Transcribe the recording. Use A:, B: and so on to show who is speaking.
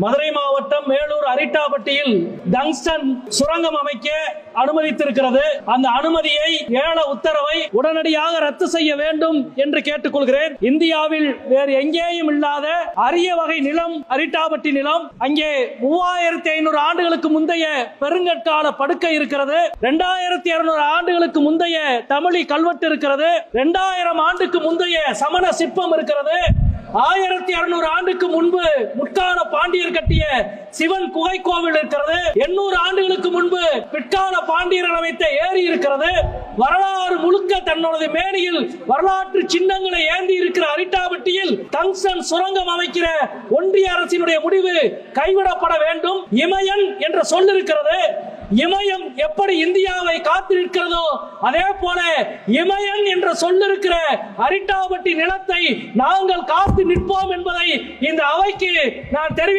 A: மதுரை மாவட்டம் மேலூர் அரிட்டாபட்டியில் டங்ஸ்டன் சுரங்கம் அமைக்க அனுமதித்திருக்கிறது. அந்த அனுமதியை ஏல உத்தரவை உடனடியாக ரத்து செய்ய வேண்டும் என்று கேட்டுக்கொள்கிறேன். இந்தியாவில் வேறு எங்கேயும் இல்லாத அரிய வகை நிலம் அரிட்டாபட்டி நிலம். அங்கே 3500 ஆண்டுகளுக்கு முந்தைய பெருங்கற்கால படுக்கை இருக்கிறது. 2200 ஆண்டுகளுக்கு முந்தைய தமிழி கல்வெட்டு இருக்கிறது. 2000 ஆண்டுக்கு முந்தைய சமண சிற்பம் இருக்கிறது. 1600 ஆண்டுக்கு முன்பு முற்கால பாண்டியர் கட்டிய சிவன் குகை கோவில் இருக்கிறது. 800 ஆண்டுகளுக்கு முன்பு பிற்கால பாண்டியர்கள் அமைத்த ஏரி இருக்கிறது. வரலாறு முழுக்க தன்னோட மேனியில் வரலாற்று சின்னங்களை ஏந்தி இருக்கிற அரிட்டாபட்டியில் டங்ஸ்டன் சுரங்கம் அமைக்கிற ஒன்றிய அரசினுடைய முடிவு கைவிடப்பட வேண்டும். இமயன் என்ற சொல் இருக்கிறது. இமயம் எப்படி இந்தியாவை காத்து நிற்கிறதோ அதே போல இமயன் என்ற சொல் இருக்கிற அரிட்டாபட்டி நிலத்தை நாங்கள் காத்து நிற்போம் என்பதை இந்த அவைக்கு நான் தெரிவிக்கிறேன்.